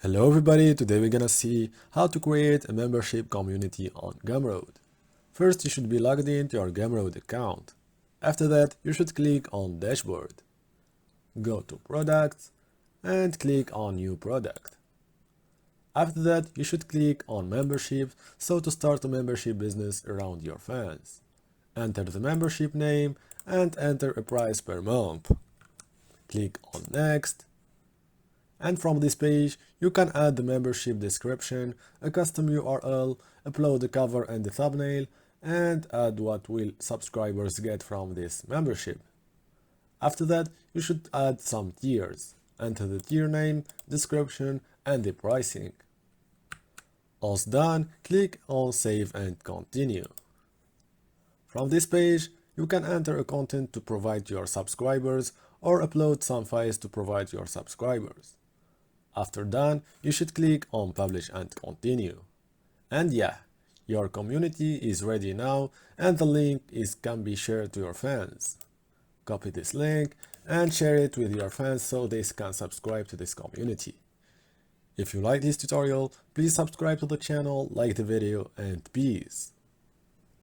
Hello everybody, today we're gonna see how to create a membership community on Gumroad. First, you should be logged into your Gumroad account. After that, you should click on Dashboard. Go to Products and click on New Product. After that, you should click on Membership, so to start a membership business around your fans. Enter the membership name and enter a price per month. Click on Next. And from this page, you can add the membership description, a custom URL, upload the cover and the thumbnail, and add what will subscribers get from this membership. After that, you should add some tiers. Enter the tier name, description, and the pricing. Once done, click on Save and Continue. From this page, you can enter a content to provide your subscribers or upload some files to provide your subscribers. After done, you should click on Publish and Continue. And yeah, your community is ready now and the link can be shared to your fans. Copy this link and share it with your fans so they can subscribe to this community. If you like this tutorial, please subscribe to the channel, like the video, and peace.